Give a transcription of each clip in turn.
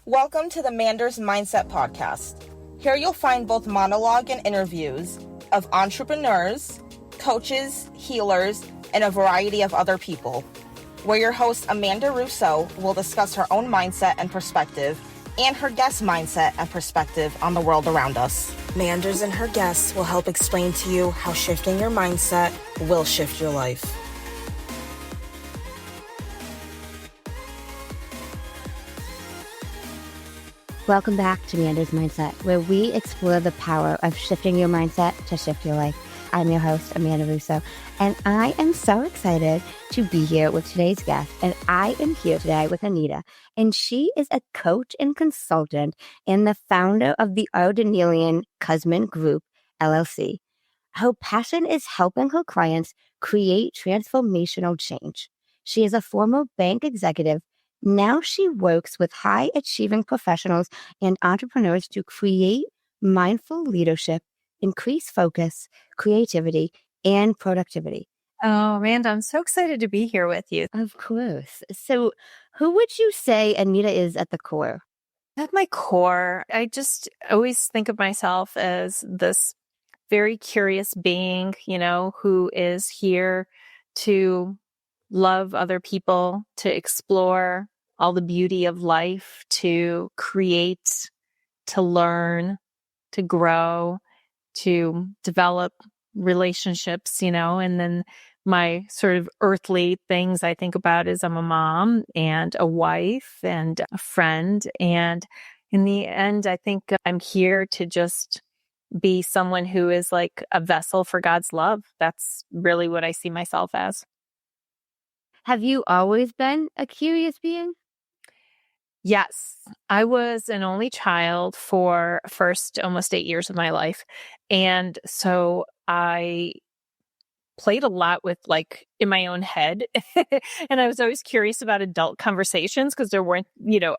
Welcome to the Manders Mindset podcast. Here you'll find both monologue and interviews of entrepreneurs, coaches, healers, and a variety of other people, where your host Amanda Russo will discuss her own mindset and perspective and her guest mindset and perspective on the world around us. Manders and her guests will help explain to you how shifting your mindset will shift your life. Welcome back to Manders Mindset, where we explore the power of shifting your mindset to shift your life. I'm your host, Amanda Russo, and I am so excited to be here with today's guest. And I am here today with Aneta, and she is a coach and consultant and the founder of the Ardelian Kuzma Group, LLC. Her passion is helping her clients create transformational change. She is a former bank executive. Now she works with high-achieving professionals and entrepreneurs to create mindful leadership, increase focus, creativity, and productivity. Oh, Amanda, I'm so excited to be here with you. Of course. So who would you say Aneta is at the core? At my core, I just always think of myself as this very curious being, who is here to love other people, to explore all the beauty of life, to create, to learn, to grow, to develop relationships, and then my sort of earthly things I think about is I'm a mom and a wife and a friend. And in the end, I think I'm here to just be someone who is like a vessel for God's love. That's really what I see myself as. Have you always been a curious being? Yes, I was an only child for first almost 8 years of my life. And so I played a lot with in my own head. And I was always curious about adult conversations because there weren't,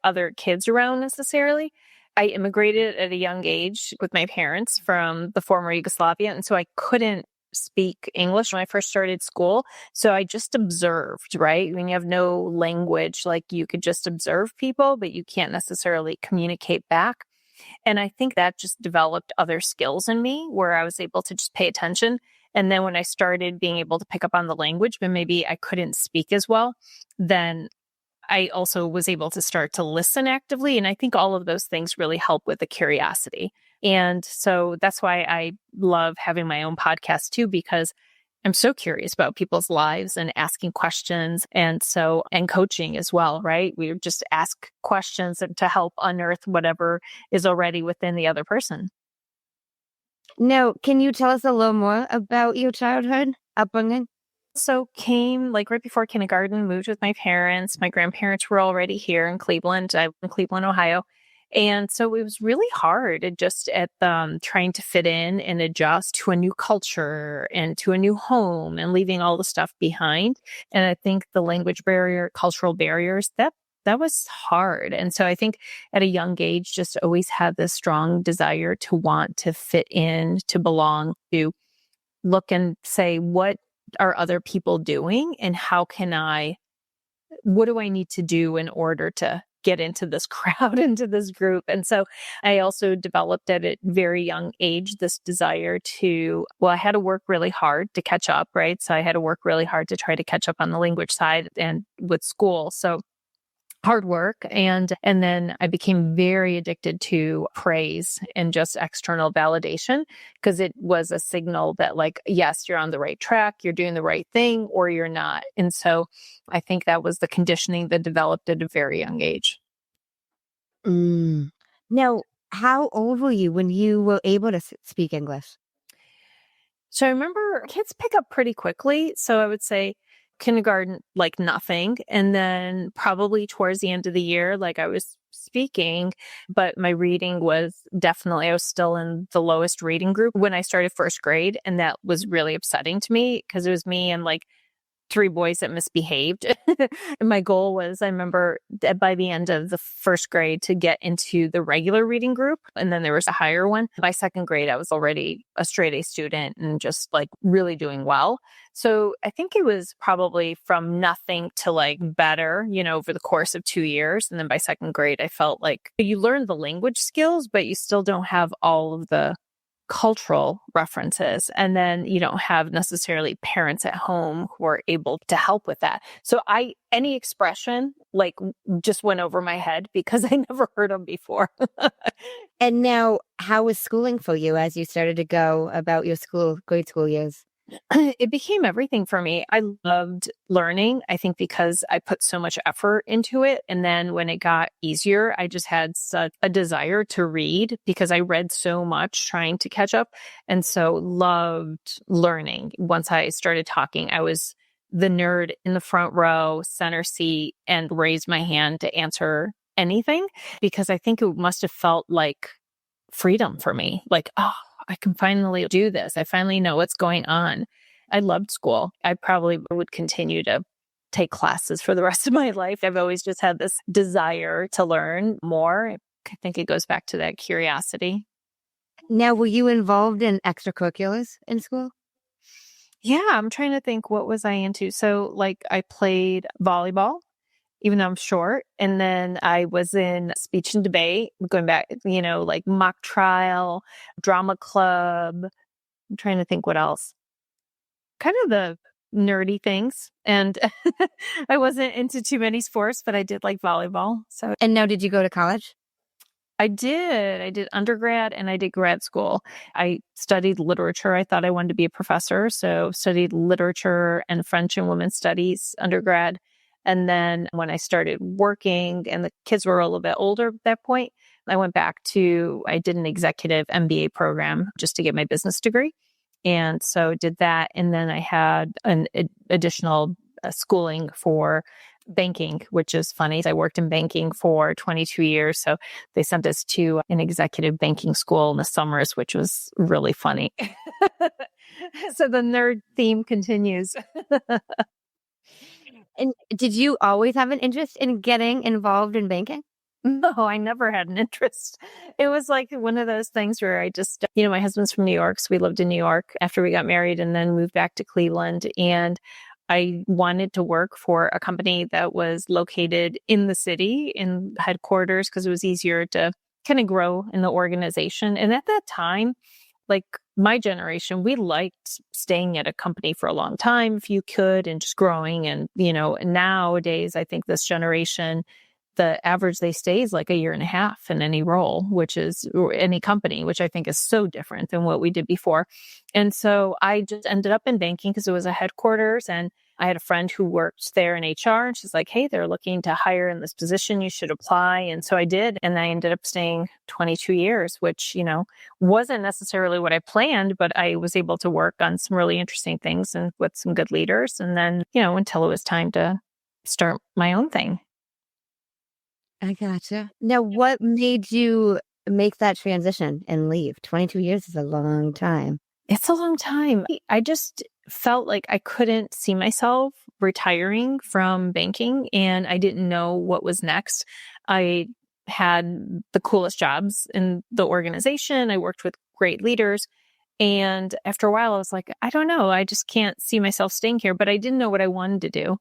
other kids around necessarily. I immigrated at a young age with my parents from the former Yugoslavia. And so I couldn't speak English when I first started school. So I just observed, right? When you have no language, you could just observe people, but you can't necessarily communicate back. And I think that just developed other skills in me where I was able to just pay attention. And then when I started being able to pick up on the language, but maybe I couldn't speak as well, then I also was able to start to listen actively. And I think all of those things really help with the curiosity. And so that's why I love having my own podcast too, because I'm so curious about people's lives and asking questions. And coaching as well, right? We just ask questions to help unearth whatever is already within the other person. Now, can you tell us a little more about your childhood upbringing? So came right before kindergarten, moved with my parents. My grandparents were already here in Cleveland. I'm in Cleveland, Ohio. And so it was really hard at trying to fit in and adjust to a new culture and to a new home and leaving all the stuff behind. And I think the language barrier, cultural barriers, that was hard. And so I think at a young age, just always had this strong desire to want to fit in, to belong, to look and say, what are other people doing? And what do I need to do in order to get into this crowd, into this group? And so I also developed at a very young age this desire I had to work really hard to catch up, right? So I had to work really hard to try to catch up on the language side and with school. So hard work. And then I became very addicted to praise and just external validation because it was a signal that yes, you're on the right track, you're doing the right thing, or you're not. And so I think that was the conditioning that developed at a very young age. Now, how old were you when you were able to speak English? So I remember kids pick up pretty quickly. So I would say kindergarten, nothing. And then probably towards the end of the year, I was speaking, but my reading was I was still in the lowest reading group when I started first grade. And that was really upsetting to me because it was me and 3 boys that misbehaved. And my goal was, I remember that by the end of the first grade to get into the regular reading group. And then there was a higher one. By second grade, I was already a straight A student and just like really doing well. So I think it was probably from nothing to like better, over the course of 2 years. And then by second grade, I felt like you learn the language skills, but you still don't have all of the cultural references. And then you don't have necessarily parents at home who are able to help with that. So any expression like just went over my head because I never heard them before. And now, how was schooling for you as you started to go about your grade school years? It became everything for me. I loved learning, I think because I put so much effort into it. And then when it got easier, I just had such a desire to read because I read so much trying to catch up. And so loved learning. Once I started talking, I was the nerd in the front row, center seat, and raised my hand to answer anything because I think it must have felt like freedom for me. Like, oh, I can finally do this. I finally know what's going on. I loved school. I probably would continue to take classes for the rest of my life. I've always just had this desire to learn more. I think it goes back to that curiosity. Now, were you involved in extracurriculars in school? Yeah, I'm trying to think, what was I into? So like I played volleyball, even though I'm short. And then I was in speech and debate, going back, like mock trial, drama club. I'm trying to think what else. Kind of the nerdy things. And I wasn't into too many sports, but I did like volleyball. So, And now, did you go to college? I did undergrad and I did grad school. I studied literature. I thought I wanted to be a professor. So studied literature and French and women's studies undergrad. And then when I started working and the kids were a little bit older at that point, I did an executive MBA program just to get my business degree. And so did that. And then I had an additional schooling for banking, which is funny. I worked in banking for 22 years. So they sent us to an executive banking school in the summers, which was really funny. So the nerd theme continues. And did you always have an interest in getting involved in banking? No, I never had an interest. It was like one of those things where I just, my husband's from New York. So we lived in New York after we got married and then moved back to Cleveland. And I wanted to work for a company that was located in the city, in headquarters, because it was easier to kind of grow in the organization. And at that time, like my generation, we liked staying at a company for a long time if you could and just growing. And, nowadays, I think this generation, the average they stay is like a year and a half in any role, or any company, which I think is so different than what we did before. And so I just ended up in banking because it was a headquarters and I had a friend who worked there in HR and she's like, hey, they're looking to hire in this position. You should apply. And so I did. And I ended up staying 22 years, which, wasn't necessarily what I planned, but I was able to work on some really interesting things and with some good leaders. And then, until it was time to start my own thing. I gotcha. Now, what made you make that transition and leave? 22 years is a long time. It's a long time. I just felt like I couldn't see myself retiring from banking and I didn't know what was next. I had the coolest jobs in the organization. I worked with great leaders. And after a while, I was like, I don't know. I just can't see myself staying here, but I didn't know what I wanted to do.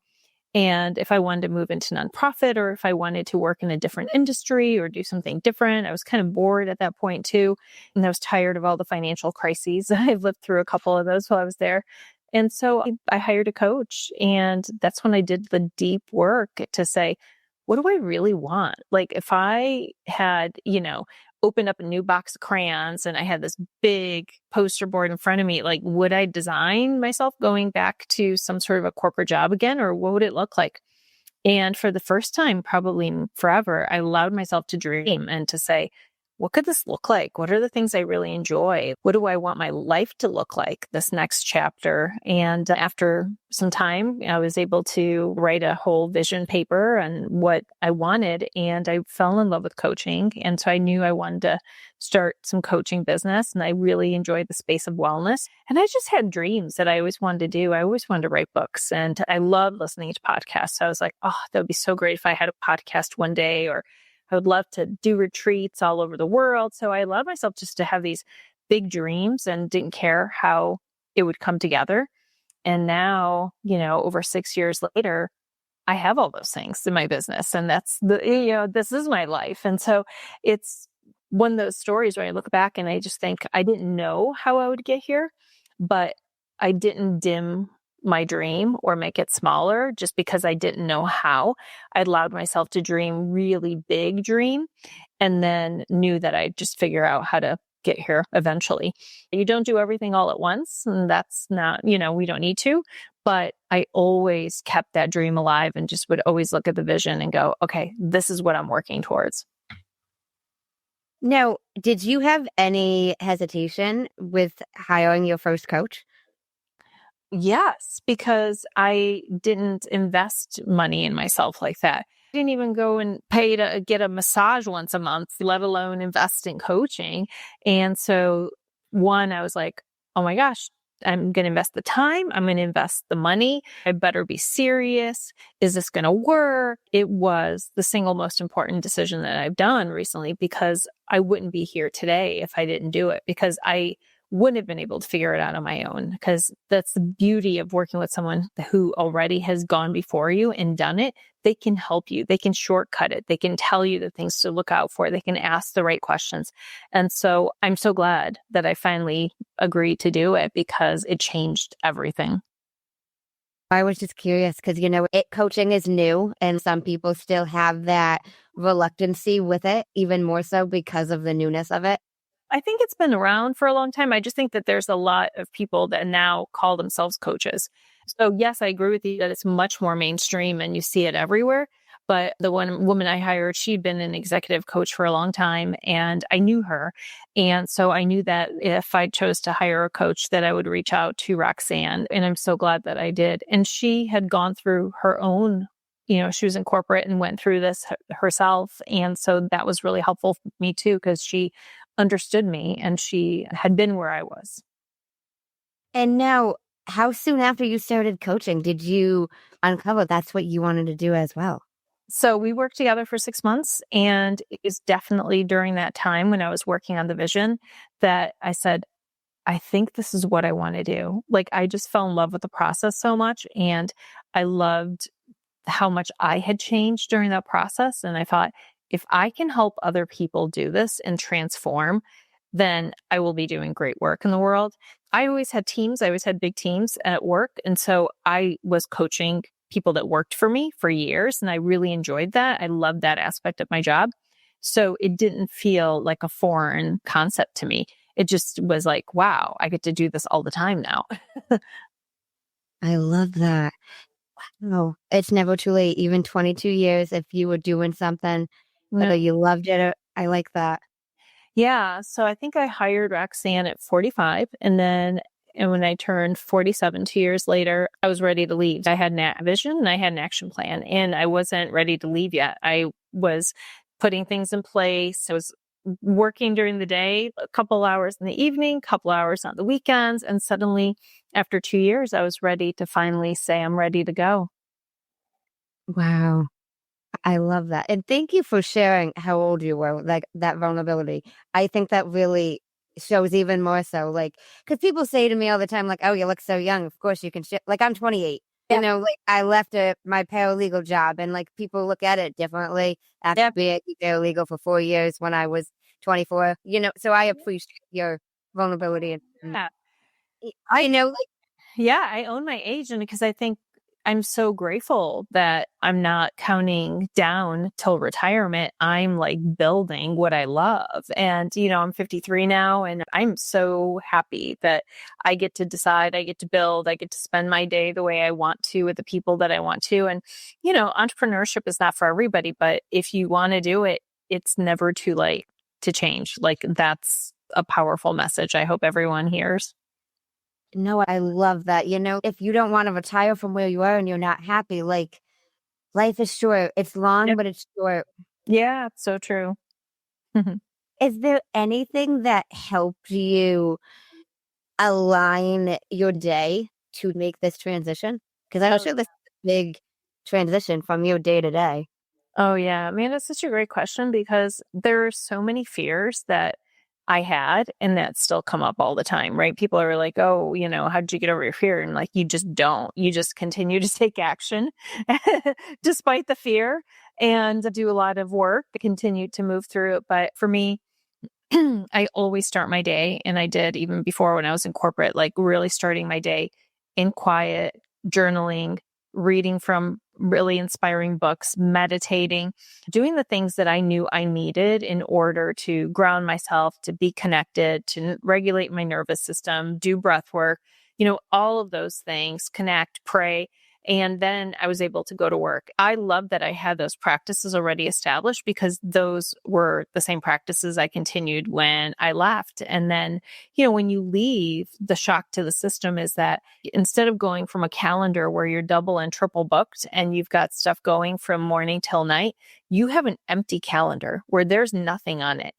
And if I wanted to move into nonprofit or if I wanted to work in a different industry or do something different, I was kind of bored at that point too. And I was tired of all the financial crises. I've lived through a couple of those while I was there. And so I hired a coach and that's when I did the deep work to say, what do I really want? Like if I had, opened up a new box of crayons and I had this big poster board in front of me, like, would I design myself going back to some sort of a corporate job again, or what would it look like? And for the first time, probably forever, I allowed myself to dream and to say, what could this look like? What are the things I really enjoy? What do I want my life to look like this next chapter? And after some time, I was able to write a whole vision paper on what I wanted. And I fell in love with coaching. And so I knew I wanted to start some coaching business. And I really enjoyed the space of wellness. And I just had dreams that I always wanted to do. I always wanted to write books. And I love listening to podcasts. So I was like, oh, that would be so great if I had a podcast one day, or I would love to do retreats all over the world. So I allowed myself just to have these big dreams and didn't care how it would come together. And now, over 6 years later, I have all those things in my business, and that's this is my life. And so it's one of those stories where I look back and I just think I didn't know how I would get here, but I didn't dim my dream or make it smaller just because I didn't know how. I allowed myself to dream really big dream, and then knew that I'd just figure out how to get here eventually. You don't do everything all at once, and that's not, we don't need to, but I always kept that dream alive and just would always look at the vision and go, okay, this is what I'm working towards. Now, did you have any hesitation with hiring your first coach? Yes, because I didn't invest money in myself like that. I didn't even go and pay to get a massage once a month, let alone invest in coaching. And so I was like, oh my gosh, I'm going to invest the time. I'm going to invest the money. I better be serious. Is this going to work? It was the single most important decision that I've done recently, because I wouldn't be here today if I didn't do it, because I wouldn't have been able to figure it out on my own. Because that's the beauty of working with someone who already has gone before you and done it. They can help you. They can shortcut it. They can tell you the things to look out for. They can ask the right questions. And so I'm so glad that I finally agreed to do it, because it changed everything. I was just curious because, coaching is new, and some people still have that reluctancy with it, even more so because of the newness of it. I think it's been around for a long time. I just think that there's a lot of people that now call themselves coaches. So yes, I agree with you that it's much more mainstream and you see it everywhere. But the one woman I hired, she'd been an executive coach for a long time, and I knew her. And so I knew that if I chose to hire a coach, that I would reach out to Roxanne. And I'm so glad that I did. And she had gone through her own, she was in corporate and went through this herself. And so that was really helpful for me too, because she understood me and she had been where I was. And now, how soon after you started coaching did you uncover that's what you wanted to do as well? So we worked together for 6 months, and it was definitely during that time when I was working on the vision that I said, I think this is what I want to do. Like, I just fell in love with the process so much, and I loved how much I had changed during that process. And I thought, if I can help other people do this and transform, then I will be doing great work in the world. I always had teams. I always had big teams at work. And so I was coaching people that worked for me for years. And I really enjoyed that. I loved that aspect of my job. So it didn't feel like a foreign concept to me. It just was like, wow, I get to do this all the time now. I love that. Wow. It's never too late. Even 22 years, if you were doing something, whether you loved it or, I like that. Yeah. So I think I hired Roxanne at 45. And when I turned 47, 2 years later, I was ready to leave. I had a vision and I had an action plan, and I wasn't ready to leave yet. I was putting things in place. I was working during the day, a couple hours in the evening, a couple hours on the weekends. And suddenly, after 2 years, I was ready to finally say, I'm ready to go. Wow. I love that. And thank you for sharing how old you were, like that vulnerability. I think that really shows even more so, like, because people say to me all the time, like, oh, you look so young. Of course you can shift. Like, I'm 28. Yep. Like, I left my paralegal job, and like people look at it differently after being a paralegal for 4 years when I was 24, so I appreciate your vulnerability. Yeah. I own my age, and because I think I'm so grateful that I'm not counting down till retirement. I'm like building what I love. And, I'm 53 now, and I'm so happy that I get to decide, I get to build, I get to spend my day the way I want to with the people that I want to. And, entrepreneurship is not for everybody, but if you want to do it, it's never too late. to change. Like that's a powerful message I hope everyone hears. No, I love that. If you don't want to retire from where you are and you're not happy, like life is short. It's long, Yep. but it's short. Yeah, it's so true. Is there anything that helped you align your day to make this transition? Because I'm sure this is a big transition from your day to day. Oh, yeah. Man, that's such a great question because there are so many fears that I had and that still come up all the time, right? People are like, oh, how did you get over your fear? And like, you just don't. You just continue to take action despite the fear and do a lot of work to continue to move through it. But for me, I always start my day, and I did even before when I was in corporate, like really starting my day in quiet, journaling, reading from really inspiring books, meditating, doing the things that I knew I needed in order to ground myself, to be connected, to regulate my nervous system, do breath work, all of those things, connect, pray. And then I was able to go to work. I love that I had those practices already established because those were the same practices I continued when I left. And then, when you leave, the shock to the system is that instead of going from a calendar where you're double and triple booked and you've got stuff going from morning till night, you have an empty calendar where there's nothing on it.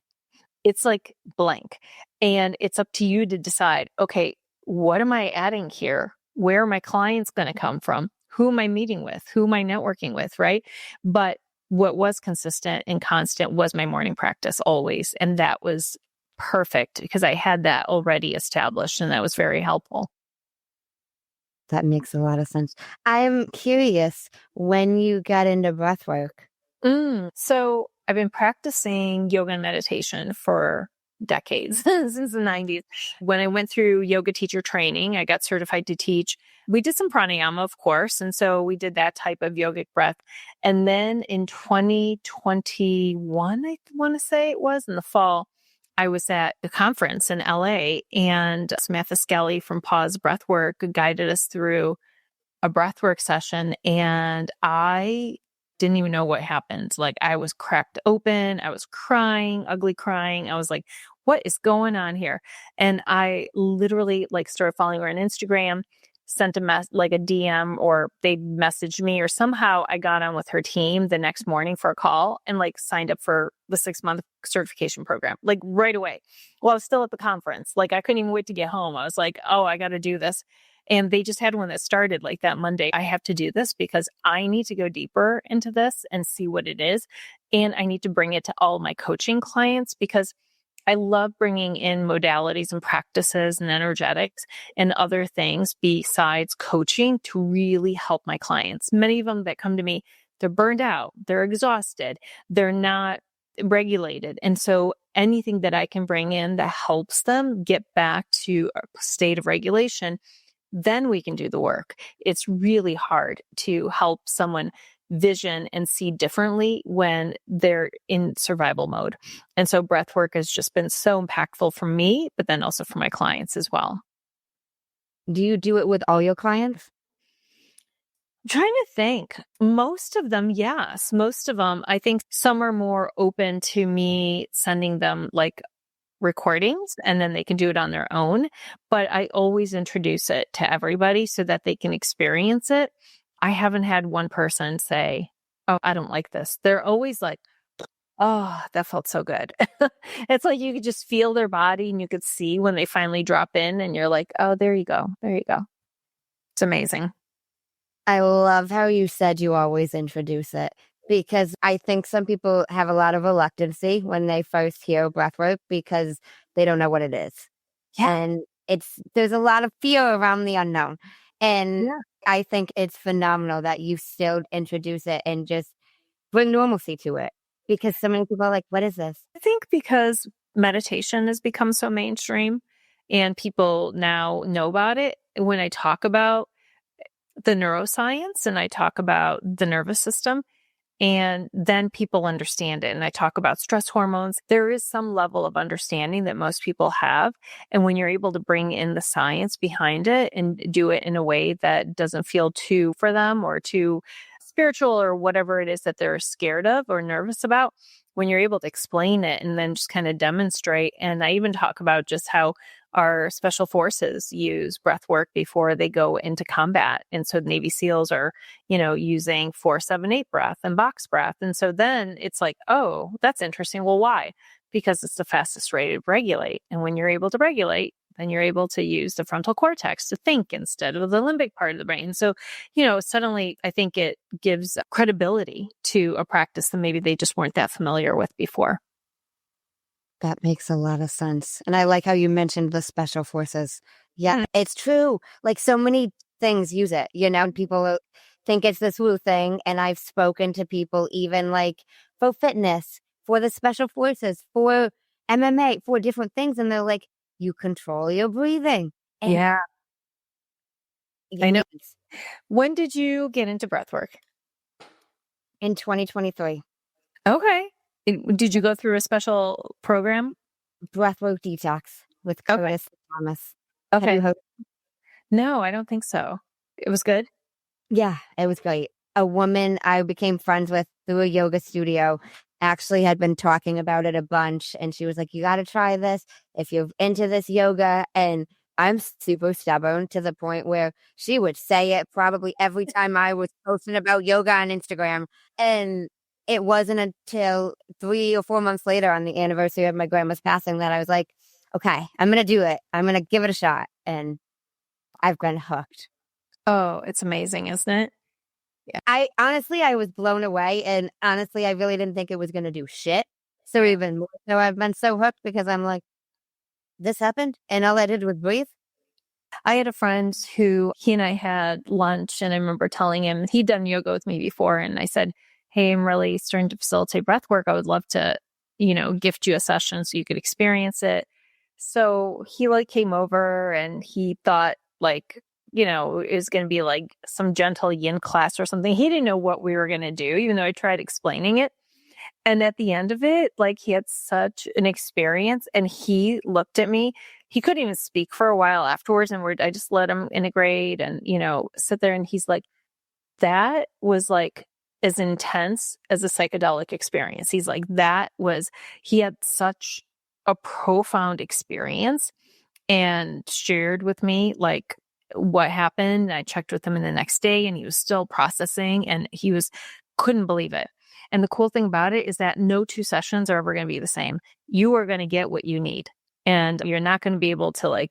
It's like blank. And it's up to you to decide, okay, what am I adding here? Where are my clients going to come from? Who am I meeting with? Who am I networking with? Right. But what was consistent and constant was my morning practice always. And that was perfect because I had that already established and that was very helpful. That makes a lot of sense. I'm curious when you got into breathwork. So I've been practicing yoga and meditation for decades, since the 90s. When I went through yoga teacher training, I got certified to teach. We did some pranayama, of course. And so we did that type of yogic breath. And then in 2021, I want to say it was in the fall, I was at a conference in LA and Samantha Skelly from Pause Breathwork guided us through a breathwork session. And I didn't even know what happened. Like I was cracked open. I was crying, ugly crying. I was like, what is going on here? And I literally started following her on Instagram, sent a DM, or they messaged me, or somehow I got on with her team the next morning for a call and signed up for the 6-month certification program, right away. Well, I was still at the conference. I couldn't even wait to get home. I was like, oh, I got to do this. And they just had one that started that Monday. I have to do this because I need to go deeper into this and see what it is. And I need to bring it to all my coaching clients because I love bringing in modalities and practices and energetics and other things besides coaching to really help my clients. Many of them that come to me, they're burned out, they're exhausted, they're not regulated. And so anything that I can bring in that helps them get back to a state of regulation, then we can do the work. It's really hard to help someone vision and see differently when they're in survival mode. And so breath work has just been so impactful for me, but then also for my clients as well. Do you do it with all your clients? I'm trying to think. Most of them, yes. Most of them, I think some are more open to me sending them recordings and then they can do it on their own. But I always introduce it to everybody so that they can experience it. I haven't had one person say, oh, I don't like this. They're always like, oh, that felt so good. It's like you could just feel their body and you could see when they finally drop in and you're like, oh, there you go. There you go. It's amazing. I love how you said you always introduce it because I think some people have a lot of reluctancy when they first hear breathwork because they don't know what it is. Yeah. And there's a lot of fear around the unknown. And Yeah. I think it's phenomenal that you still introduce it and just bring normalcy to it because so many people are like, what is this? I think because meditation has become so mainstream and people now know about it. When I talk about the neuroscience and I talk about the nervous system, and then people understand it. And I talk about stress hormones. There is some level of understanding that most people have. And when you're able to bring in the science behind it and do it in a way that doesn't feel too for them or too spiritual or whatever it is that they're scared of or nervous about, when you're able to explain it and then just kind of demonstrate. And I even talk about just how our special forces use breath work before they go into combat. And so Navy SEALs are, using 4-7-8 breath and box breath. And so then it's like, oh, that's interesting. Well, why? Because it's the fastest way to regulate. And when you're able to regulate, then you're able to use the frontal cortex to think instead of the limbic part of the brain. So, suddenly I think it gives credibility to a practice that maybe they just weren't that familiar with before. That makes a lot of sense. And I like how you mentioned the special forces. Yeah, it's true. Like so many things use it, people think it's this woo thing. And I've spoken to people even like for fitness, for the special forces, for MMA, for different things. And they're like, you control your breathing. And yeah. I know. When did you get into breathwork? In 2023. Okay. Did you go through a special program? Breathwork Detox with Curtis Thomas. Okay. No, I don't think so. It was good? Yeah, it was great. A woman I became friends with through a yoga studio actually had been talking about it a bunch. And she was like, you got to try this if you're into this yoga. And I'm super stubborn to the point where she would say it probably every time I was posting about yoga on Instagram. And it wasn't until 3 or 4 months later on the anniversary of my grandma's passing that I was like, okay, I'm going to do it. I'm going to give it a shot. And I've been hooked. Oh, it's amazing, isn't it? Yeah. I was blown away. And honestly, I really didn't think it was going to do shit. So even more so, I've been so hooked because I'm like, this happened and all I did was breathe. I had a friend who he and I had lunch, and I remember telling him he'd done yoga with me before. And I said, hey, I'm really starting to facilitate breath work. I would love to, gift you a session so you could experience it. So he came over and he thought it was going to be like some gentle yin class or something. He didn't know what we were going to do, even though I tried explaining it. And at the end of it, he had such an experience, and he looked at me. He couldn't even speak for a while afterwards. And I just let him integrate and, sit there. And he's like, that was as intense as a psychedelic experience. He's like, he had such a profound experience and shared with me what happened. I checked with him in the next day and he was still processing and couldn't believe it. And the cool thing about it is that no 2 sessions are ever going to be the same. You are going to get what you need, and you're not going to be able to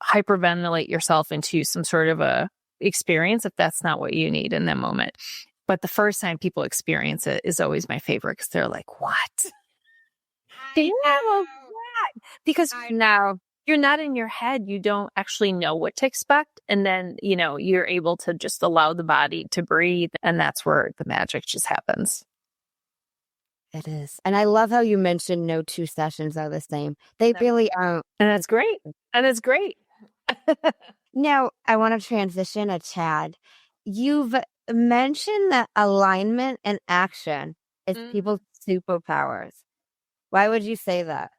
hyperventilate yourself into some sort of a experience if that's not what you need in that moment. But the first time people experience it is always my favorite because they're like, what? Because now you're not in your head. You don't actually know what to expect. And then, you're able to just allow the body to breathe. And that's where the magic just happens. It is. And I love how you mentioned no 2 sessions are the same. They really aren't. And that's great. Now, I want to transition a tad. You've mentioned that alignment and action is people's superpowers. Why would you say that?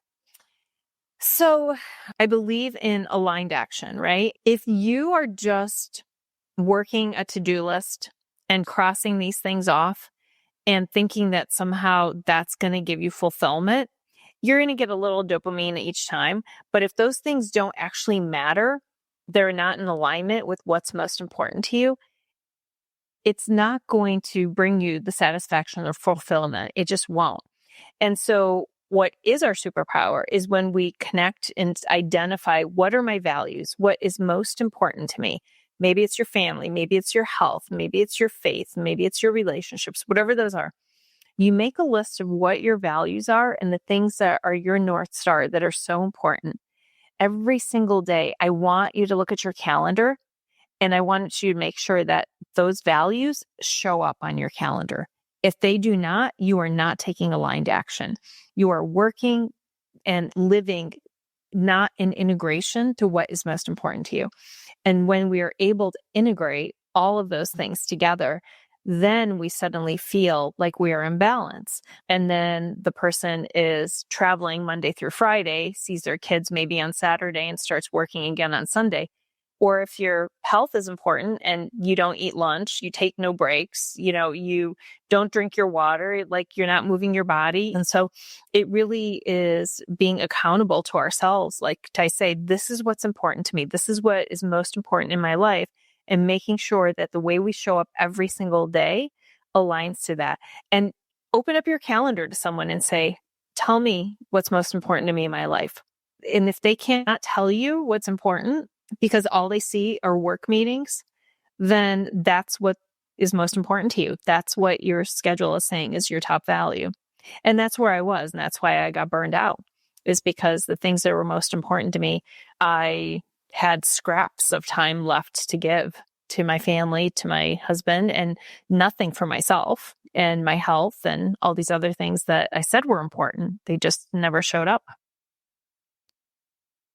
So I believe in aligned action, right? If you are just working a to-do list and crossing these things off and thinking that somehow that's going to give you fulfillment, you're going to get a little dopamine each time. But if those things don't actually matter, they're not in alignment with what's most important to you, it's not going to bring you the satisfaction or fulfillment. It just won't. And so what is our superpower is when we connect and identify what are my values, what is most important to me. Maybe it's your family, maybe it's your health, maybe it's your faith, maybe it's your relationships, whatever those are. You make a list of what your values are and the things that are your North Star that are so important. Every single day, I want you to look at your calendar and I want you to make sure that those values show up on your calendar. If they do not, you are not taking aligned action. You are working and living not in integration to what is most important to you. And when we are able to integrate all of those things together, then we suddenly feel like we are in balance. And then the person is traveling Monday through Friday, sees their kids maybe on Saturday and starts working again on Sunday. Or if your health is important and you don't eat lunch, you take no breaks, you don't drink your water, like you're not moving your body. And so it really is being accountable to ourselves. Like I say, this is what's important to me. This is what is most important in my life, and making sure that the way we show up every single day aligns to that. And open up your calendar to someone and say, tell me what's most important to me in my life. And if they cannot tell you what's important, because all they see are work meetings, then that's what is most important to you. That's what your schedule is saying is your top value. And that's where I was. And that's why I got burned out, is because the things that were most important to me, I had scraps of time left to give to my family, to my husband, and nothing for myself and my health and all these other things that I said were important. They just never showed up.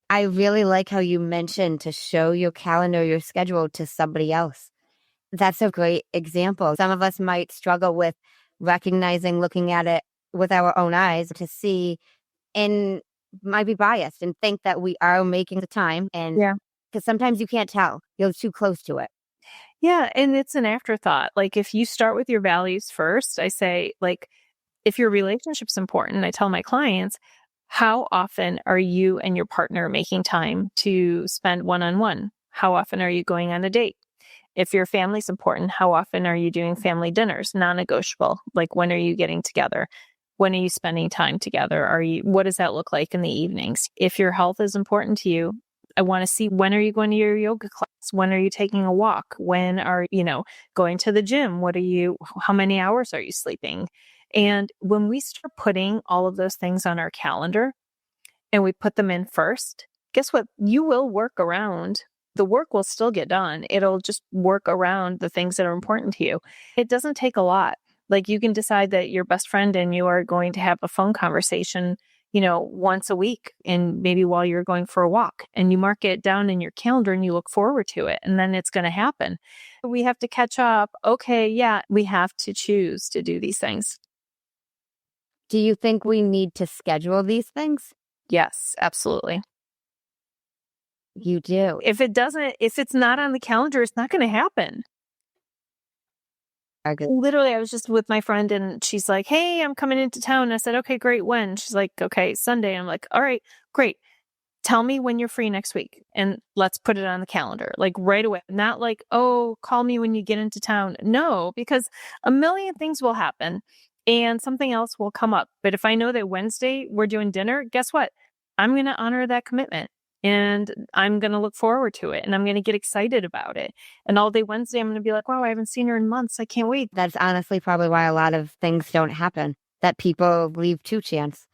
I really like how you mentioned to show your calendar, your schedule to somebody else. That's a great example. Some of us might struggle with recognizing, looking at it with our own eyes to see, and might be biased and think that we are making the time. And because sometimes you can't tell, you're too close to it. Yeah. And it's an afterthought. Like if you start with your values first, I say, like, if your relationship's important, I tell my clients, how often are you and your partner making time to spend one-on-one? How often are you going on a date? If your family's important, how often are you doing family dinners? Non-negotiable. Like, when are you getting together? When are you spending time together? What does that look like in the evenings? If your health is important to you, I want to see, when are you going to your yoga class? When are you taking a walk? When are going to the gym? How many hours are you sleeping? And when we start putting all of those things on our calendar and we put them in first, guess what? You will work around. The work will still get done. It'll just work around the things that are important to you. It doesn't take a lot. Like, you can decide that your best friend and you are going to have a phone conversation, once a week, and maybe while you're going for a walk, and you mark it down in your calendar and you look forward to it, and then it's going to happen. We have to catch up. Okay. Yeah. We have to choose to do these things. Do you think we need to schedule these things? Yes, absolutely. You do. If it's not on the calendar, it's not going to happen. Literally, I was just with my friend and she's like, hey, I'm coming into town. And I said, okay, great. When? She's like, okay, Sunday. And I'm like, all right, great. Tell me when you're free next week and let's put it on the calendar, like right away. Not like, oh, call me when you get into town. No, because a million things will happen and something else will come up. But if I know that Wednesday we're doing dinner, guess what? I'm going to honor that commitment. And I'm going to look forward to it. And I'm going to get excited about it. And all day Wednesday, I'm going to be like, wow, I haven't seen her in months. I can't wait. That's honestly probably why a lot of things don't happen, that people leave to chance.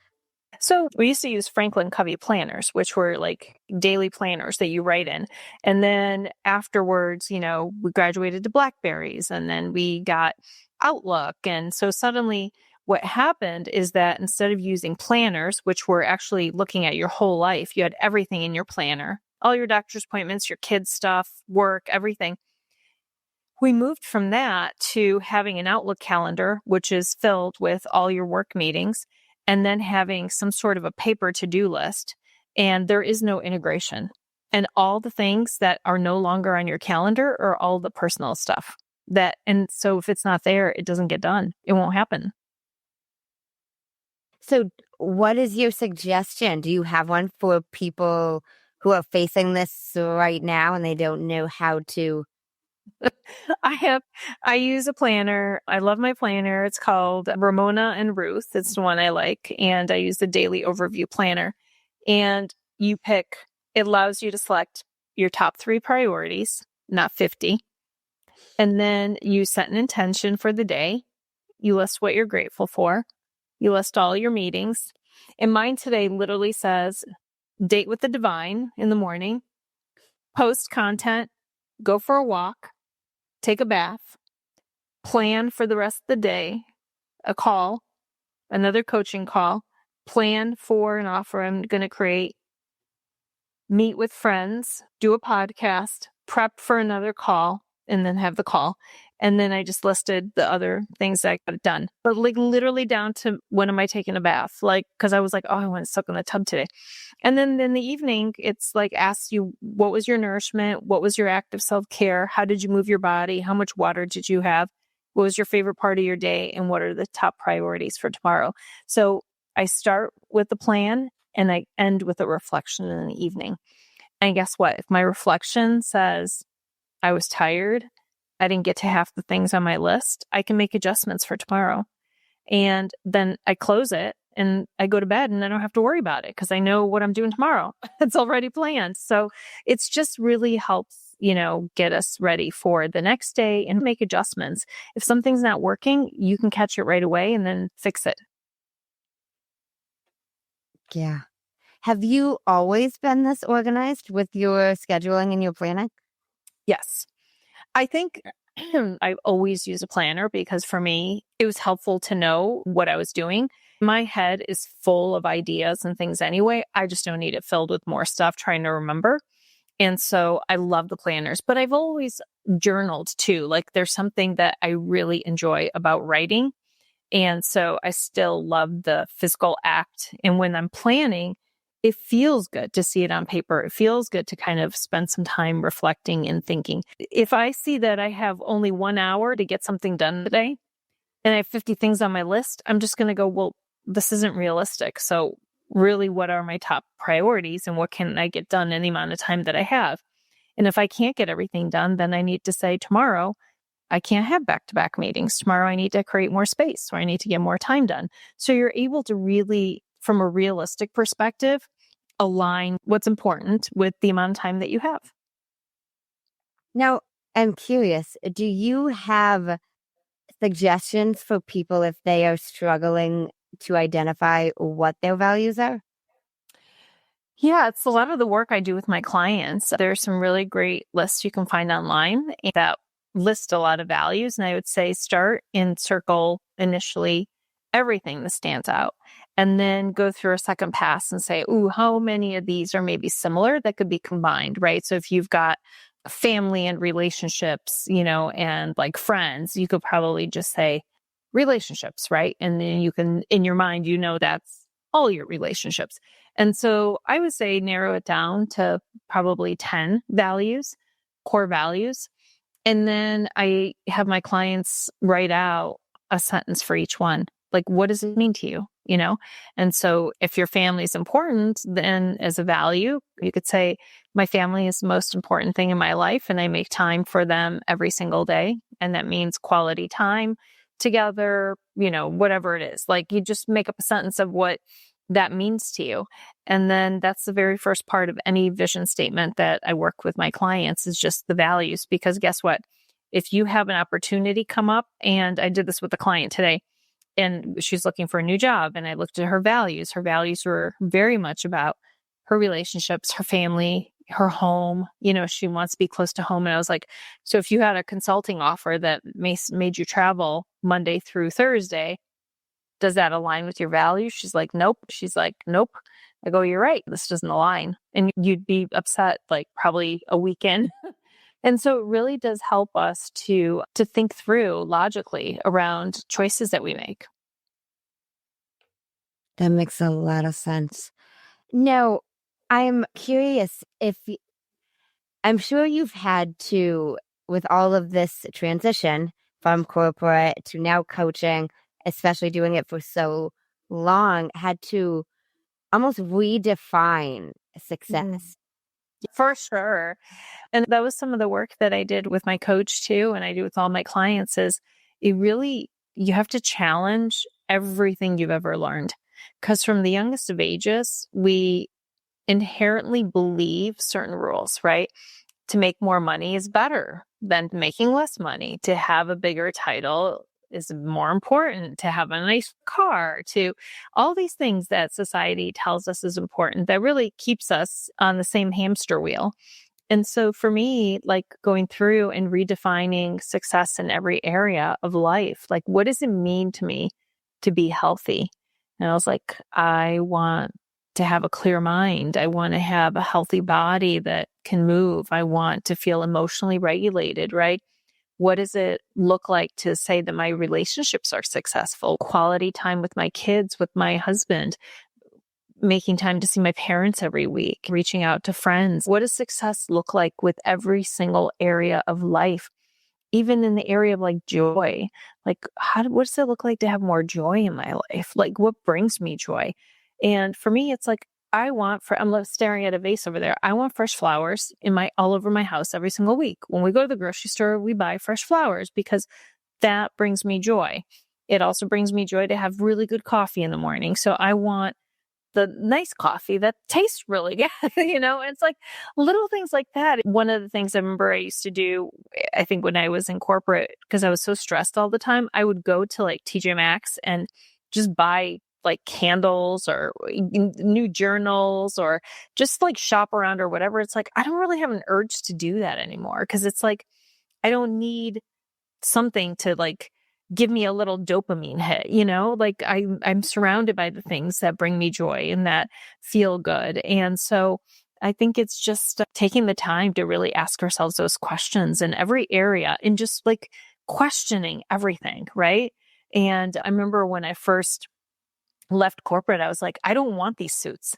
So we used to use Franklin Covey planners, which were like daily planners that you write in. And then afterwards, we graduated to Blackberries, and then we got Outlook. And so suddenly what happened is that instead of using planners, which were actually looking at your whole life, you had everything in your planner, all your doctor's appointments, your kids' stuff, work, everything. We moved from that to having an Outlook calendar, which is filled with all your work meetings, and then having some sort of a paper to-do list. And there is no integration. And all the things that are no longer on your calendar are all the personal stuff. And so if it's not there, it doesn't get done. It won't happen. So what is your suggestion? Do you have one for people who are facing this right now and they don't know how to? I use a planner. I love my planner. It's called Ramona and Ruth. It's the one I like. And I use the daily overview planner. And it allows you to select your top 3 priorities, not 50. And then you set an intention for the day. You list what you're grateful for. You list all your meetings. And mine today literally says, date with the divine in the morning, post content, go for a walk, take a bath, plan for the rest of the day, a call, another coaching call, plan for an offer I'm going to create, meet with friends, do a podcast, prep for another call, and then have the call. And then I just listed the other things that I got done, but like literally down to when am I taking a bath? Like, cause I was like, oh, I want to soak in the tub today. And then in the evening, it's like, asks you, what was your nourishment? What was your act of self-care? How did you move your body? How much water did you have? What was your favorite part of your day? And what are the top priorities for tomorrow? So I start with the plan and I end with a reflection in the evening. And guess what? If my reflection says I was tired, I didn't get to half the things on my list, I can make adjustments for tomorrow. And then I close it and I go to bed and I don't have to worry about it because I know what I'm doing tomorrow. It's already planned. So it's just really helps, get us ready for the next day and make adjustments. If something's not working, you can catch it right away and then fix it. Yeah. Have you always been this organized with your scheduling and your planning? Yes. I think I've always used a planner because for me, it was helpful to know what I was doing. My head is full of ideas and things anyway. I just don't need it filled with more stuff trying to remember. And so I love the planners, but I've always journaled too. Like there's something that I really enjoy about writing. And so I still love the physical act. And when I'm planning, it feels good to see it on paper. It feels good to kind of spend some time reflecting and thinking. If I see that I have only 1 hour to get something done today and I have 50 things on my list, I'm just going to go, well, this isn't realistic. So really, what are my top priorities and what can I get done in the amount of time that I have? And if I can't get everything done, then I need to say tomorrow, I can't have back-to-back meetings. Tomorrow, I need to create more space or I need to get more time done. So you're able to really, from a realistic perspective, align what's important with the amount of time that you have. Now, I'm curious, do you have suggestions for people if they are struggling to identify what their values are? Yeah, it's a lot of the work I do with my clients. There's some really great lists you can find online that list a lot of values. And I would say start and circle initially everything that stands out. And then go through a second pass and say, ooh, how many of these are maybe similar that could be combined, right? So if you've got family and relationships, and like friends, you could probably just say relationships, right? And then you can, in your mind, that's all your relationships. And so I would say narrow it down to probably 10 values, core values. And then I have my clients write out a sentence for each one. Like, what does it mean to you? And so if your family is important, then as a value, you could say, my family is the most important thing in my life and I make time for them every single day. And that means quality time together, whatever it is. Like you just make up a sentence of what that means to you. And then that's the very first part of any vision statement that I work with my clients is just the values. Because guess what? If you have an opportunity come up, and I did this with a client today, and she's looking for a new job. And I looked at her values. Her values were very much about her relationships, her family, her home. She wants to be close to home. And I was like, so if you had a consulting offer that made you travel Monday through Thursday, does that align with your values? She's like, nope. She's like, nope. I go, you're right. This doesn't align. And you'd be upset like probably a weekend. And so it really does help us to think through logically around choices that we make. That makes a lot of sense. Now, I'm curious I'm sure you've had to, with all of this transition from corporate to now coaching, especially doing it for so long, had to almost redefine success. For sure. And that was some of the work that I did with my coach too. And I do with all my clients is you have to challenge everything you've ever learned. Because from the youngest of ages, we inherently believe certain rules, right? To make more money is better than making less money. To have a bigger title is more important. To have a nice car, to all these things that society tells us is important that really keeps us on the same hamster wheel. And so for me, like going through and redefining success in every area of life, like what does it mean to me to be healthy? And I was like, I want to have a clear mind. I want to have a healthy body that can move. I want to feel emotionally regulated, right? What does it look like to say that my relationships are successful? Quality time with my kids, with my husband, making time to see my parents every week, reaching out to friends. What does success look like with every single area of life? Even in the area of like joy, like what does it look like to have more joy in my life? Like what brings me joy? And for me, it's like, I'm staring at a vase over there. I want fresh flowers all over my house every single week. When we go to the grocery store, we buy fresh flowers because that brings me joy. It also brings me joy to have really good coffee in the morning. So I want the nice coffee that tastes really good, it's like little things like that. One of the things I remember I used to do, I think when I was in corporate, because I was so stressed all the time, I would go to like TJ Maxx and just buy like candles or new journals or just like shop around or whatever. It's like, I don't really have an urge to do that anymore because it's like, I don't need something to like give me a little dopamine hit, like I'm surrounded by the things that bring me joy and that feel good. And so I think it's just taking the time to really ask ourselves those questions in every area and just like questioning everything. Right. And I remember when I first left corporate, I was like, I don't want these suits.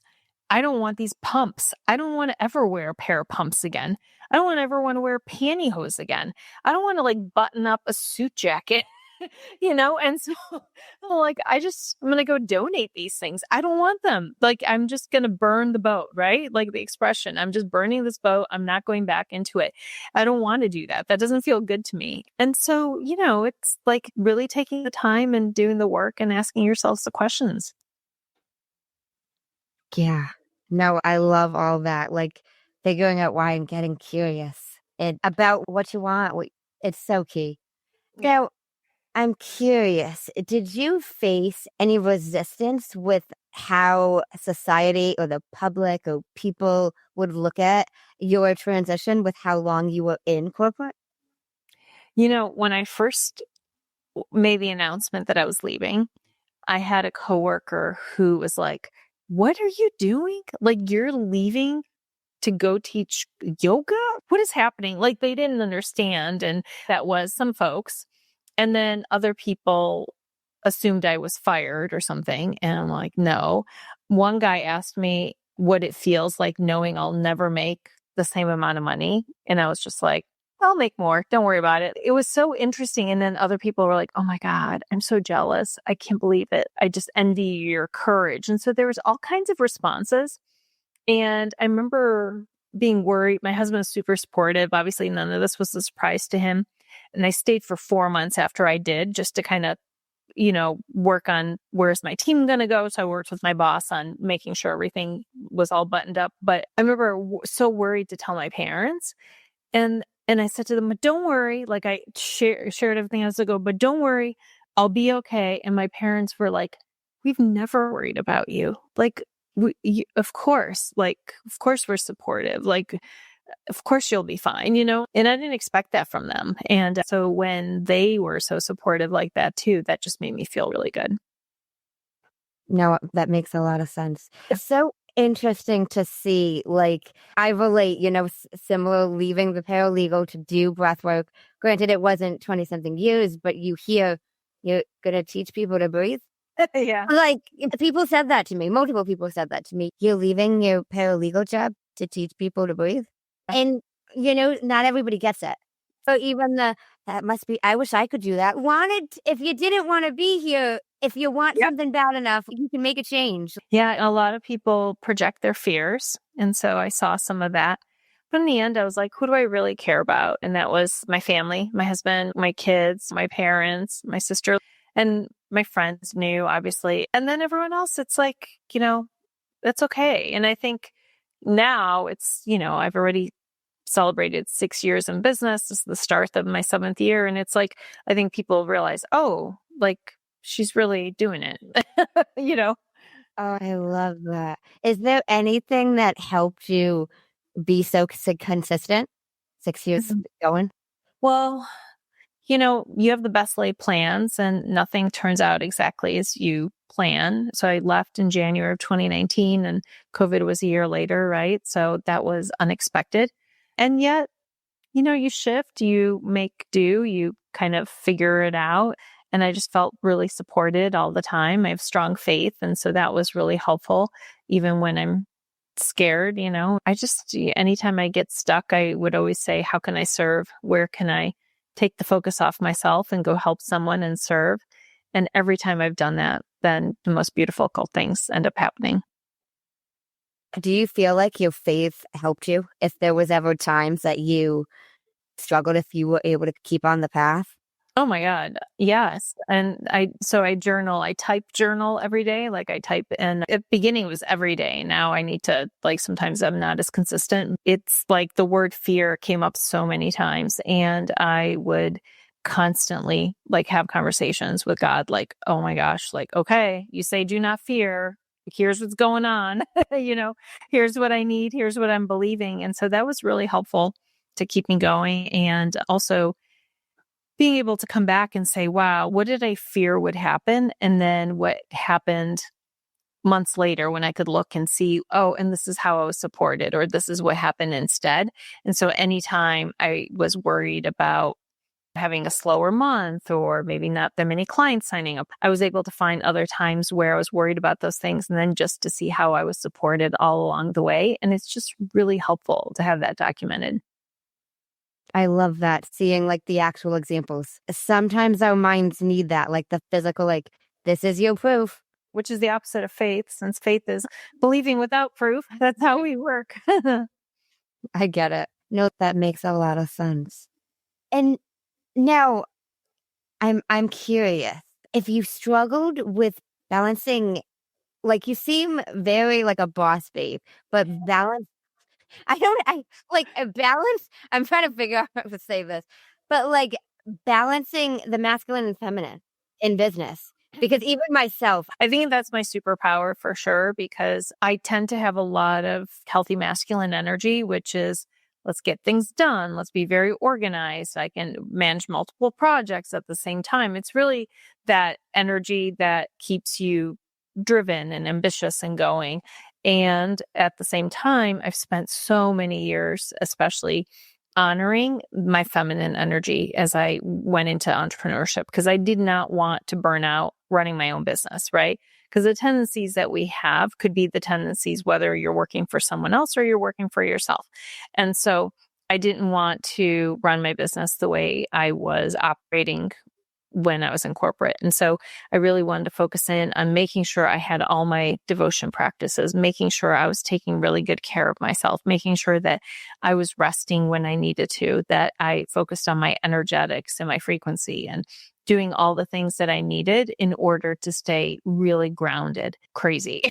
I don't want these pumps. I don't want to ever wear a pair of pumps again. I don't ever want to wear pantyhose again. I don't want to like button up a suit jacket. And so like, I'm going to go donate these things. I don't want them. Like, I'm just going to burn the boat, right? Like the expression, I'm just burning this boat. I'm not going back into it. I don't want to do that. That doesn't feel good to me. And so, it's like really taking the time and doing the work and asking yourselves the questions. Yeah. No, I love all that. Like figuring out why and getting curious and about what you want. It's so key. So I'm curious, did you face any resistance with how society or the public or people would look at your transition with how long you were in corporate? When I first made the announcement that I was leaving, I had a coworker who was like, "What are you doing? Like, you're leaving to go teach yoga? What is happening?" Like, they didn't understand. And that was some folks. And then other people assumed I was fired or something. And I'm like, no. One guy asked me what it feels like knowing I'll never make the same amount of money. And I was just like, I'll make more. Don't worry about it. It was so interesting. And then other people were like, oh my God, I'm so jealous. I can't believe it. I just envy your courage. And so there was all kinds of responses. And I remember being worried. My husband was super supportive. Obviously, none of this was a surprise to him. And I stayed for 4 months after I did, just to kind of, work on where's my team going to go. So I worked with my boss on making sure everything was all buttoned up. But I remember so worried to tell my parents. And I said to them, but don't worry. Like I shared everything as I go, but don't worry, I'll be okay. And my parents were like, we've never worried about you. Like, of course we're supportive. Like, of course you'll be fine, and I didn't expect that from them. And so when they were so supportive like that too, that just made me feel really good. No, that makes a lot of sense. It's so interesting to see, like, I relate, similar leaving the paralegal to do breathwork. Granted, it wasn't 20 something years, but you're going to teach people to breathe. Yeah. Like people said that to me. Multiple people said that to me. You're leaving your paralegal job to teach people to breathe. And, not everybody gets it. So even that must be, I wish I could do that. If you didn't want to be here, if you want something bad enough, you can make a change. Yeah. A lot of people project their fears. And so I saw some of that. But in the end, I was like, who do I really care about? And that was my family, my husband, my kids, my parents, my sister, and my friends knew, obviously. And then everyone else, it's like, that's okay. And I think now it's, I've already celebrated 6 years in business. This is the start of my 7th year. And it's like, I think people realize, oh, like she's really doing it, Oh, I love that. Is there anything that helped you be so consistent 6 years going? Well, you have the best laid plans and nothing turns out exactly as you plan. So I left in January of 2019 and COVID was a year later, right? So that was unexpected. And yet, you shift, you make do, you kind of figure it out. And I just felt really supported all the time. I have strong faith. And so that was really helpful, even when I'm scared. Anytime I get stuck, I would always say, how can I serve? Where can I take the focus off myself and go help someone and serve? And every time I've done that, then the most beautiful things end up happening. Do you feel like your faith helped you if there was ever times that you struggled, if you were able to keep on the path? Oh my God. Yes. And I journal, I type journal every day. Like I type in, at the beginning it was every day. Now I need to, sometimes I'm not as consistent. It's like the word fear came up so many times, and I would constantly have conversations with God, oh my gosh, okay, you say, do not fear. Here's what's going on. Here's what I need. Here's what I'm believing. And so that was really helpful to keep me going. And also being able to come back and say, wow, what did I fear would happen? And then what happened months later when I could look and see, oh, and this is how I was supported, or this is what happened instead. And so anytime I was worried about having a slower month or maybe not that many clients signing up, I was able to find other times where I was worried about those things, and then just to see how I was supported all along the way. And it's just really helpful to have that documented. I love that, seeing the actual examples. Sometimes our minds need that, the physical, this is your proof. Which is the opposite of faith, since faith is believing without proof. That's how we work. I get it. No, that makes a lot of sense. And now I'm curious, if you struggled with balancing, you seem very like a boss babe, but balance, a balance. I'm trying to figure out how to say this, but balancing the masculine and feminine in business, because even myself, I think that's my superpower for sure, because I tend to have a lot of healthy masculine energy, which is, let's get things done. Let's be very organized. I can manage multiple projects at the same time. It's really that energy that keeps you driven and ambitious and going. And at the same time, I've spent so many years, especially honoring my feminine energy as I went into entrepreneurship, because I did not want to burn out running my own business, right? Because the tendencies that we have could be the tendencies whether you're working for someone else or you're working for yourself. And so I didn't want to run my business the way I was operating when I was in corporate. And so I really wanted to focus in on making sure I had all my devotion practices, making sure I was taking really good care of myself, making sure that I was resting when I needed to, that I focused on my energetics and my frequency, and doing all the things that I needed in order to stay really grounded, crazy,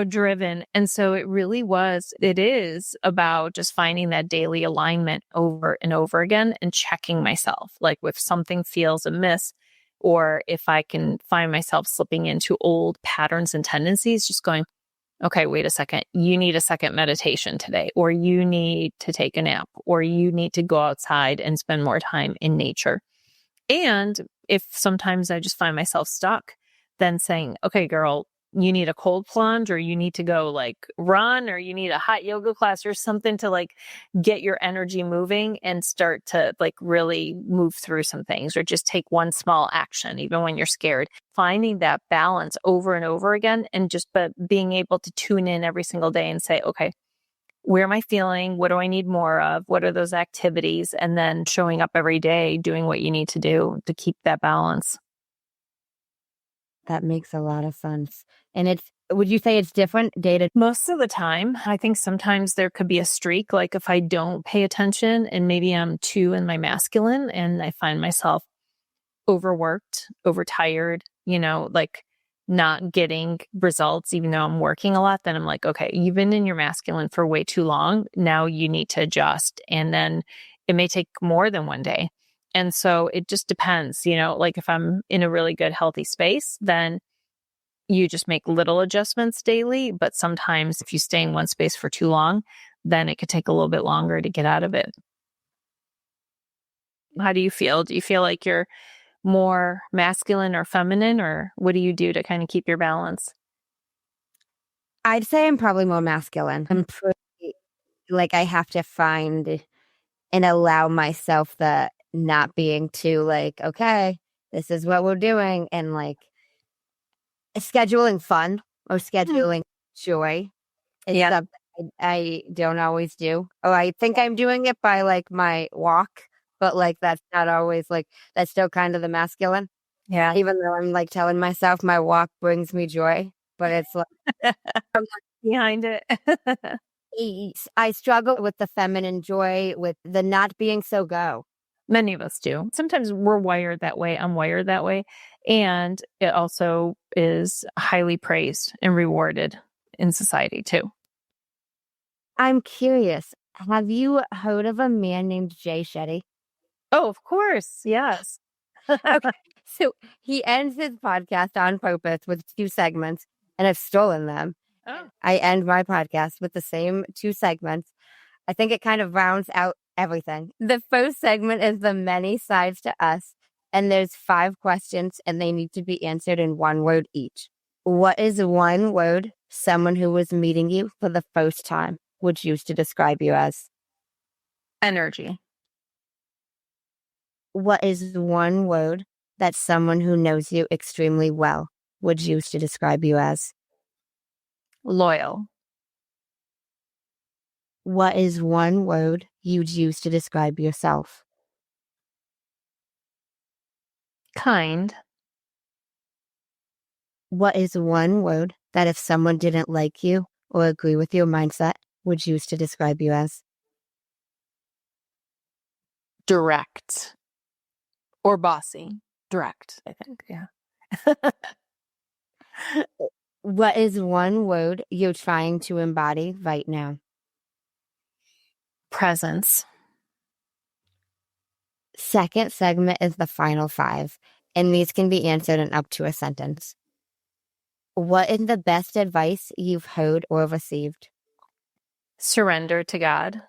driven. And so it is about just finding that daily alignment over and over again and checking myself. If something feels amiss, or if I can find myself slipping into old patterns and tendencies, just going, okay, wait a second, you need a second meditation today, or you need to take a nap, or you need to go outside and spend more time in nature. And if sometimes I just find myself stuck, then saying, okay, girl, you need a cold plunge, or you need to go run, or you need a hot yoga class or something to get your energy moving and start to really move through some things, or just take one small action, even when you're scared. Finding that balance over and over again, and just being able to tune in every single day and say, okay, where am I feeling? What do I need more of? What are those activities? And then showing up every day, doing what you need to do to keep that balance. That makes a lot of sense. And would you say it's different day to? Most of the time. I think sometimes there could be a streak, if I don't pay attention and maybe I'm too in my masculine and I find myself overworked, overtired, not getting results, even though I'm working a lot, then I'm okay, you've been in your masculine for way too long. Now you need to adjust. And then it may take more than one day. And so it just depends, if I'm in a really good, healthy space, then you just make little adjustments daily. But sometimes if you stay in one space for too long, then it could take a little bit longer to get out of it. How do you feel? Do you feel like you're more masculine or feminine, or what do you do to kind of keep your balance? I'd say I'm probably more masculine. I'm pretty, I have to find and allow myself the not being too like, okay, this is what we're doing, and like scheduling fun or scheduling joy. It's something I don't always do. Oh, I think I'm doing it by like my walk, but like that's not always like, that's still kind of the masculine. Yeah. Even though I'm like telling myself my walk brings me joy, but it's like Behind it. I struggle with the feminine joy, with the not being so go. Many of us do. Sometimes we're wired that way. I'm wired that way. And it also is highly praised and rewarded in society too. I'm curious. Have you heard of a man named Jay Shetty? Oh, of course. Yes. Okay. So he ends his podcast on purpose with 2 segments, and I've stolen them. Oh. I end my podcast with the same 2 segments. I think it kind of rounds out everything. The first segment is the many sides to us, and there's 5 questions, and they need to be answered in 1 word each. What is 1 word someone who was meeting you for the first time would use to describe you as? Energy. What is 1 word that someone who knows you extremely well would use to describe you as? Loyal. What is 1 word you'd use to describe yourself? Kind. What is 1 word that if someone didn't like you or agree with your mindset would use to describe you as? Direct. Or bossy. Direct, I think. Yeah. What is 1 word you're trying to embody right now? Presence. Second segment is the final 5, and these can be answered in up to a sentence. What is the best advice you've heard or received? Surrender to God.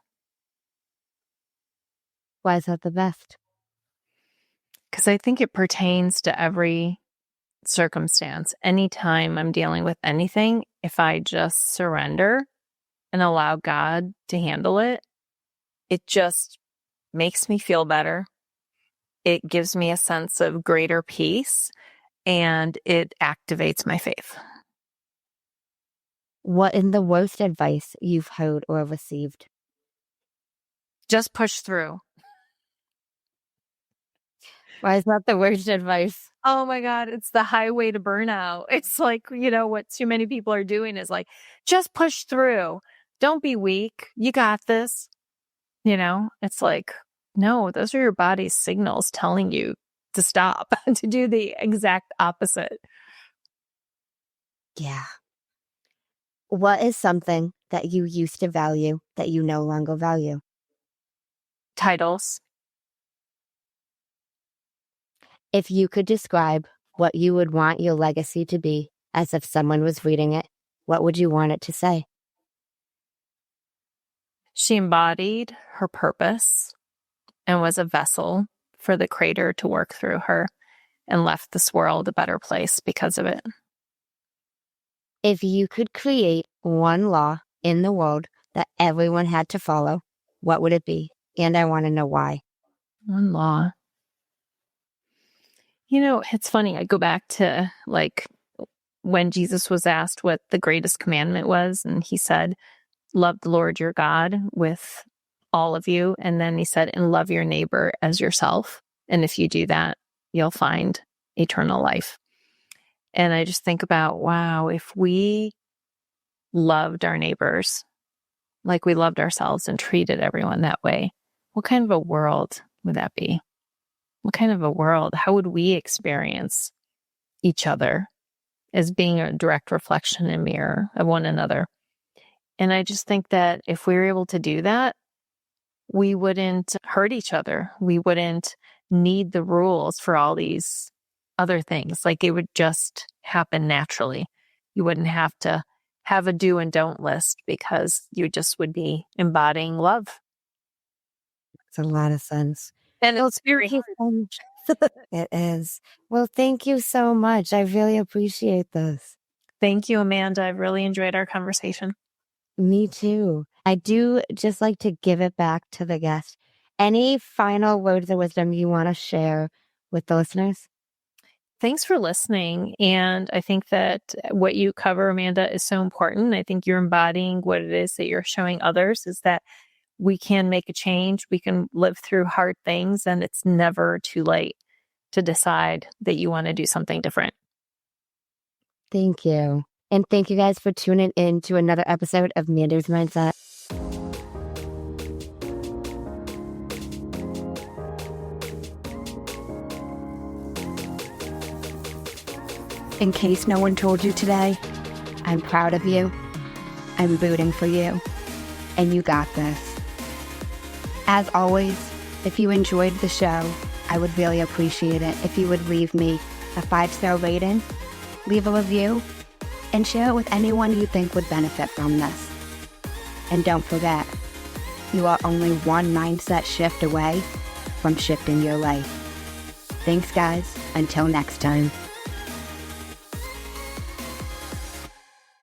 Why is that the best? Because I think it pertains to every circumstance. Anytime I'm dealing with anything, if I just surrender and allow God to handle it, it just makes me feel better. It gives me a sense of greater peace, and it activates my faith. What is the worst advice you've heard or received? Just push through. Why is that the worst advice? Oh my God, it's the highway to burnout. It's like, what too many people are doing is like, just push through. Don't be weak. You got this. It's like, no, those are your body's signals telling you to stop, to do the exact opposite. Yeah. What is something that you used to value that you no longer value? Titles. If you could describe what you would want your legacy to be as if someone was reading it, what would you want it to say? She embodied her purpose and was a vessel for the Creator to work through her, and left this world a better place because of it. If you could create 1 law in the world that everyone had to follow, what would it be? And I want to know why. 1 law. It's funny. I go back to like when Jesus was asked what the greatest commandment was, and he said, love the Lord your God with all of you. And then he said, and love your neighbor as yourself. And if you do that, you'll find eternal life. And I just think about, wow, if we loved our neighbors like we loved ourselves and treated everyone that way, what kind of a world would that be? What kind of a world? How would we experience each other as being a direct reflection and mirror of one another? And I just think that if we were able to do that, we wouldn't hurt each other. We wouldn't need the rules for all these other things. Like it would just happen naturally. You wouldn't have to have a do and don't list because you just would be embodying love. It's a lot of sense. And it's very hard. It is. Well, thank you so much. I really appreciate this. Thank you, Amanda. I've really enjoyed our conversation. Me too. I do just like to give it back to the guest Any final words of wisdom you want to share with the listeners? Thanks for listening. And I think that what you cover, Amanda, is so important. I think you're embodying what it is that you're showing others, is that we can make a change. We can live through hard things, and it's never too late to decide that you want to do something different. Thank you. And thank you guys for tuning in to another episode of Manders Mindset. In case no one told you today, I'm proud of you. I'm rooting for you. And you got this. As always, if you enjoyed the show, I would really appreciate it if you would leave me a 5-star rating, leave a review, and share it with anyone you think would benefit from this. And don't forget, you are only one mindset shift away from shifting your life. Thanks, guys. Until next time.